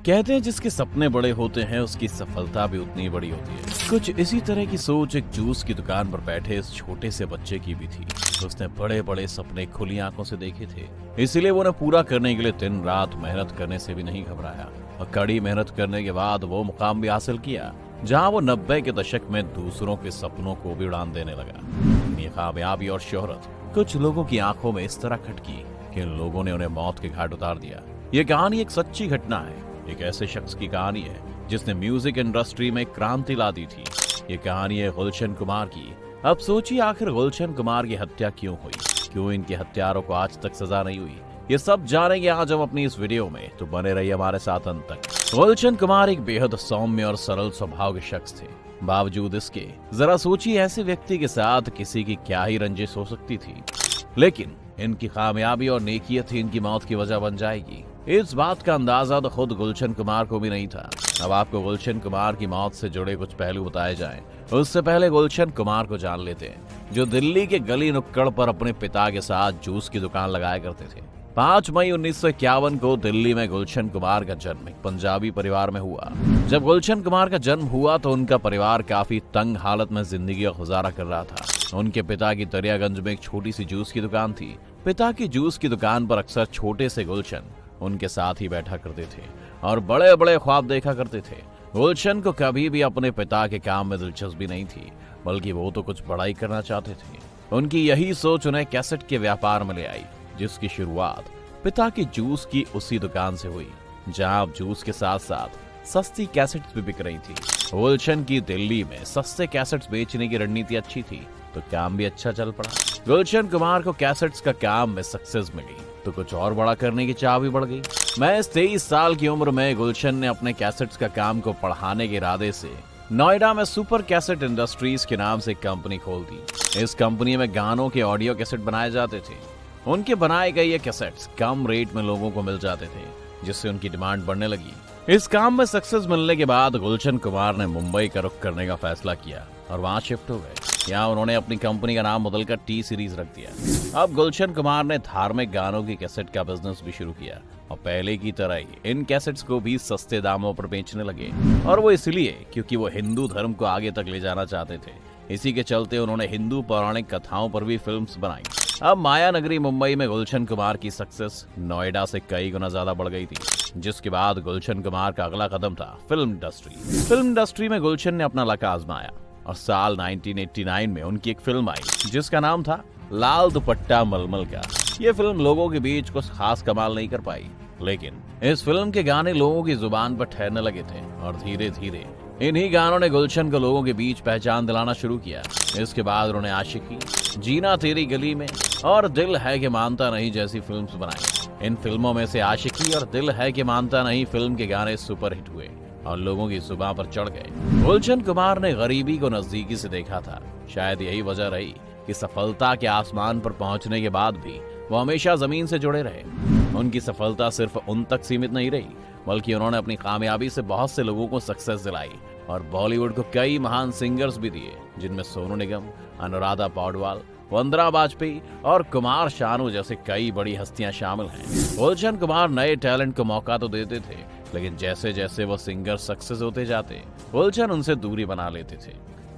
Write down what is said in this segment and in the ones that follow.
कहते हैं जिसके सपने बड़े होते हैं उसकी सफलता भी उतनी बड़ी होती है। कुछ इसी तरह की सोच एक जूस की दुकान पर बैठे इस छोटे से बच्चे की भी थी। उसने बड़े बड़े सपने खुली आंखों से देखे थे, इसीलिए वो उन्हें पूरा करने के लिए दिन रात मेहनत करने से भी नहीं घबराया और कड़ी मेहनत करने के बाद वो मुकाम भी हासिल किया जहां वो 90 के दशक में दूसरों के सपनों को भी उड़ान देने लगा। ये कामयाबी और शोहरत कुछ लोगों की आंखों में इस तरह खटकी कि इन लोगों ने उन्हें मौत के घाट उतार दिया। ये कहानी एक सच्ची घटना है, एक ऐसे शख्स की कहानी है जिसने म्यूजिक इंडस्ट्री में क्रांति ला दी थी। ये कहानी है गुलशन कुमार की। अब सोचिए आखिर गुलशन कुमार की हत्या क्यों हुई, क्यों इनके हत्यारों को आज तक सजा नहीं हुई, ये सब जानेंगे आज हम अपनी इस वीडियो में, तो बने रहिए हमारे साथ अंत तक। गुलशन कुमार एक बेहद सौम्य और सरल स्वभाव के शख्स थे। बावजूद इसके जरा सोचिए ऐसे व्यक्ति के साथ किसी की क्या ही रंजिश हो सकती थी, लेकिन इनकी कामयाबी और नेकियत ही इनकी मौत की वजह बन जाएगी। इस बात का अंदाजा तो खुद गुलशन कुमार को भी नहीं था। अब आपको गुलशन कुमार की मौत से जुड़े कुछ पहलू बताए जाएं, उससे पहले गुलशन कुमार को जान लेते हैं, जो दिल्ली के गली नुक्कड़ पर अपने पिता के साथ जूस की दुकान लगाया करते थे। 5 मई 1951 को दिल्ली में गुलशन कुमार का जन्म एक पंजाबी परिवार में हुआ। जब गुलशन कुमार का जन्म हुआ तो उनका परिवार काफी तंग हालत में जिंदगी का गुजारा कर रहा था। उनके पिता की दरियागंज में एक छोटी सी जूस की दुकान थी। पिता की जूस की दुकान पर अक्सर छोटे से गुलशन उनके साथ ही बैठा करते थे और बड़े बड़े ख्वाब देखा करते थे। गुलशन को कभी भी अपने पिता के काम में दिलचस्पी नहीं थी, बल्कि वो तो कुछ बड़ा ही करना चाहते थे। उनकी यही सोच उन्हें कैसेट के व्यापार में ले आई, जिसकी शुरुआत पिता की जूस की उसी दुकान से हुई, जहां अब जूस के साथ साथ सस्ती कैसेट्स भी बिक रही थी। गुलशन की दिल्ली में सस्ते कैसेट्स बेचने की रणनीति अच्छी थी, तो काम भी अच्छा चल पड़ा। गुलशन कुमार को कैसेट्स का काम में सक्सेस मिली तो कुछ और बड़ा करने की चाह भी बढ़ गई। महज 23 साल की उम्र में गुलशन ने अपने कैसेट्स का काम को बढ़ाने के इरादे से नोएडा में सुपर कैसेट इंडस्ट्रीज के नाम से एक कंपनी खोल दी। इस कंपनी में गानों के ऑडियो कैसेट बनाए जाते थे। उनके बनाए गए ये कैसेट्स कम रेट में लोगों को मिल जाते थे, जिससे उनकी डिमांड बढ़ने लगी। इस काम में सक्सेस मिलने के बाद गुलशन कुमार ने मुंबई का रुख करने का फैसला किया और वहां शिफ्ट हो गए। यहाँ उन्होंने अपनी कंपनी का नाम बदलकर टी सीरीज रख दिया। अब गुलशन कुमार ने धार्मिक गानों की कैसेट का बिजनेस भी शुरू किया और पहले की तरह ही इन कैसेट्स को भी सस्ते दामों पर बेचने लगे, और वो इसलिए क्योंकि वो हिंदू धर्म को आगे तक ले जाना चाहते थे। इसी के चलते उन्होंने हिंदू पौराणिक कथाओं पर भी फिल्म्स बनाई। अब माया नगरी मुंबई में गुलशन कुमार की सक्सेस नोएडा से कई गुना ज्यादा बढ़ गई थी, जिसके बाद गुलशन कुमार का अगला कदम था फिल्म इंडस्ट्री। फिल्म इंडस्ट्री में गुलशन ने अपना लक आजमाया और साल 1989 में उनकी एक फिल्म आई जिसका नाम था लाल दुपट्टा मलमल का। ये फिल्म लोगों के बीच कुछ खास कमाल नहीं कर पाई, लेकिन इस फिल्म के गाने लोगों की जुबान पर ठहरने लगे थे और धीरे धीरे इन्हीं गानों ने गुलशन को लोगों के बीच पहचान दिलाना शुरू किया। इसके बाद उन्होंने आशिकी, जीना तेरी गली में और दिल है कि मानता नहीं जैसी फिल्म्स बनाई। इन फिल्मों में से आशिकी और दिल है कि मानता नहीं फिल्म के गाने सुपरहिट हुए और लोगों की जुबान पर चढ़ गए। गुलशन कुमार ने गरीबी को नजदीकी से देखा था। शायद यही वजह रही कि सफलता के आसमान पर पहुंचने के बाद भी वो हमेशा जमीन से जुड़े रहे। उनकी सफलता सिर्फ उन तक सीमित नहीं रही, बल्कि उन्होंने अपनी कामयाबी से बहुत से लोगों को सक्सेस दिलाई और बॉलीवुड को कई महान सिंगर्स भी दिए, जिनमें सोनू निगम, अनुराधा पौडवाल, वंदना बाजपेयी और कुमार शानू जैसे कई बड़ी हस्तियां शामिल हैं। गुलशन कुमार नए टैलेंट को मौका तो देते थे, लेकिन जैसे जैसे वो सिंगर सक्सेस होते जाते गुलशन उनसे दूरी बना लेते थे।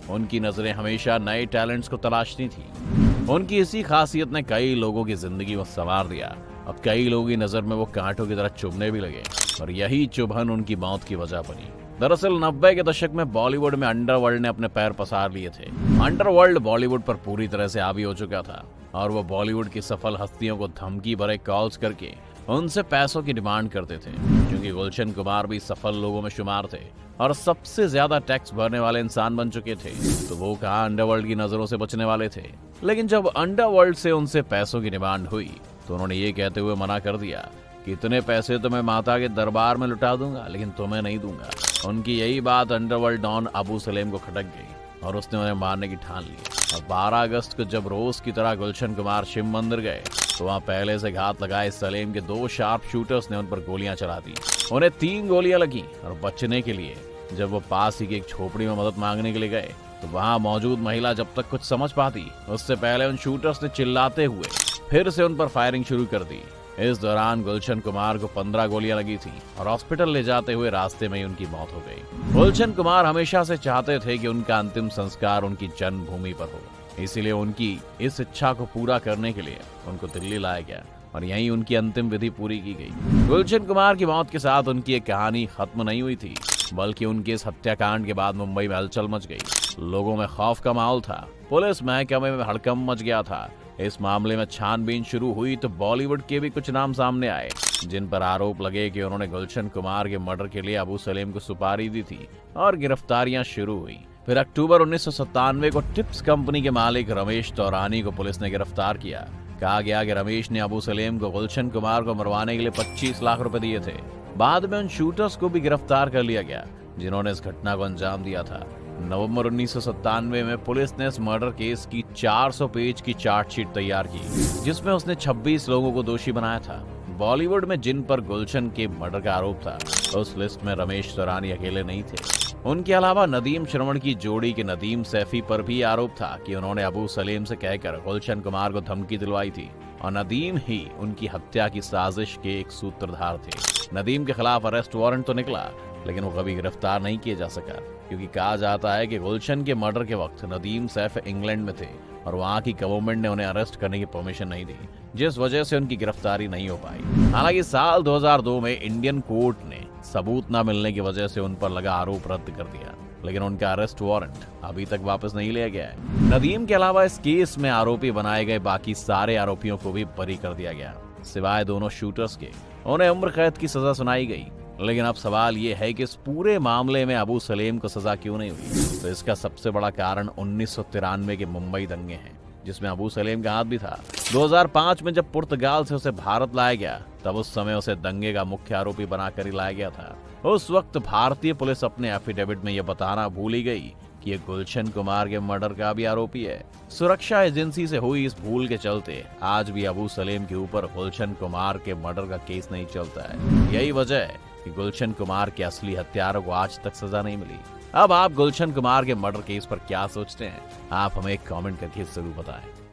उनकी नजरें हमेशा नए टैलेंट्स को तलाशनी थी। उनकी इसी खासियत ने कई लोगों की जिंदगी को संवार दिया और कई लोगों की नजर में वो कांटों की तरह चुभने भी लगे, और यही चुभन उनकी मौत की वजह बनी। दरअसल 90 के दशक में बॉलीवुड में अंडरवर्ल्ड ने अपने पैर पसार लिए थे। अंडरवर्ल्ड बॉलीवुड पर पूरी तरह से हावी हो चुका था और वो बॉलीवुड की सफल हस्तियों को धमकी भरे कॉल्स करके उनसे पैसों की डिमांड करते थे। क्योंकि गुलशन कुमार भी सफल लोगों में शुमार थे और सबसे ज्यादा टैक्स भरने वाले इंसान बन चुके थे, तो वो कहाँ अंडरवर्ल्ड की नजरों से बचने वाले थे। लेकिन जब अंडरवर्ल्ड से उनसे पैसों की डिमांड हुई तो उन्होंने ये कहते हुए मना कर दिया कि इतने पैसे तो मैं माता के दरबार में लुटा दूंगा, लेकिन तुम्हें नहीं दूंगा। उनकी यही बात अंडरवर्ल्ड डॉन अबू सलेम को खटक गई और उसने उन्हें मारने की ठान ली। और 12 अगस्त को जब रोज की तरह गुलशन कुमार शिव मंदिर गए तो वहाँ पहले से घात लगाए सलेम के 2 शार्प शूटर्स ने उन पर गोलियां चला दी। उन्हें 3 गोलियां लगी और बचने के लिए जब वो पास ही की एक झोपड़ी में मदद मांगने के लिए गए तो वहाँ मौजूद महिला जब तक कुछ समझ पाती उससे पहले उन शूटर्स ने चिल्लाते हुए फिर से उन पर फायरिंग शुरू कर दी। इस दौरान गुलशन कुमार को 15 गोलियां लगी थी और हॉस्पिटल ले जाते हुए रास्ते में ही उनकी मौत हो गई। गुलशन कुमार हमेशा से चाहते थे कि उनका अंतिम संस्कार उनकी जन्मभूमि पर हो, इसीलिए उनकी इस इच्छा को पूरा करने के लिए उनको दिल्ली लाया गया और यहीं उनकी अंतिम विधि पूरी की गई। गुलशन कुमार की मौत के साथ उनकी एक कहानी खत्म नहीं हुई थी, बल्कि उनके इस हत्याकांड के बाद मुंबई में हलचल मच गई। लोगों में खौफ का माहौल था, पुलिस महकमे में हड़कंप मच गया था। इस मामले में छानबीन शुरू हुई तो बॉलीवुड के भी कुछ नाम सामने आए, जिन पर आरोप लगे कि उन्होंने गुलशन कुमार के मर्डर के लिए अबू सलेम को सुपारी दी थी और गिरफ्तारियां शुरू हुई। फिर अक्टूबर 1997 को टिप्स कंपनी के मालिक रमेश तौरानी को पुलिस ने गिरफ्तार किया। कहा गया कि रमेश ने अबू सलेम को गुलशन कुमार को मरवाने के लिए 25 लाख रुपए दिए थे। बाद में उन शूटर्स को भी गिरफ्तार कर लिया गया जिन्होंने इस घटना को अंजाम दिया था। नवंबर 1997 में पुलिस ने इस मर्डर केस की 400 पेज की चार्जशीट तैयार की, जिसमें उसने 26 लोगों को दोषी बनाया था। बॉलीवुड में जिन पर गुलशन के मर्डर का आरोप था, उस लिस्ट में रमेश तौरानी अकेले नहीं थे। उनके अलावा नदीम श्रवण की जोड़ी के नदीम सैफी पर भी आरोप था कि उन्होंने अबू सलेम से कहकर गुलशन कुमार को धमकी दिलवाई थी और नदीम ही उनकी हत्या की साजिश के एक सूत्रधार थे। नदीम के खिलाफ अरेस्ट वारंट तो निकला, लेकिन वो कभी गिरफ्तार नहीं किया जा सका, क्योंकि कहा जाता है कि गुलशन के मर्डर के वक्त नदीम सैफ इंग्लैंड में थे और वहां की गवर्नमेंट ने उन्हें अरेस्ट करने की परमिशन नहीं दी, जिस वजह से उनकी गिरफ्तारी नहीं हो पाई। हालांकि साल 2002 में इंडियन कोर्ट ने सबूत न मिलने की वजह से उन पर लगा आरोप रद्द कर दिया, लेकिन उनका अरेस्ट वारंट अभी तक वापस नहीं लिया गया है। नदीम के अलावा इस केस में आरोपी बनाए गए बाकी सारे आरोपियों को भी बरी कर दिया गया, सिवाय दोनों शूटर्स के। उन्हें उम्र कैद की सजा सुनाई गई। लेकिन अब सवाल ये है कि इस पूरे मामले में अबू सलेम को सजा क्यों नहीं हुई? तो इसका सबसे बड़ा कारण 1993 के मुंबई दंगे हैं, जिसमें अबू सलेम का हाथ भी था। 2005 में जब पुर्तगाल से उसे भारत लाया गया, तब उस समय उसे दंगे का मुख्य आरोपी बनाकर ही लाया गया था। उस वक्त भारतीय पुलिस अपने एफिडेविट में यह बताना भूल ही गई कि ये गुलशन कुमार के मर्डर का भी आरोपी है। सुरक्षा एजेंसी से हुई इस भूल के चलते आज भी अबू सलेम के ऊपर गुलशन कुमार के मर्डर का केस नहीं चलता है। यही वजह है कि गुलशन कुमार के असली हत्यारों को आज तक सजा नहीं मिली। अब आप गुलशन कुमार के मर्डर केस पर क्या सोचते हैं? आप हमें एक कमेंट करके जरूर बताएं।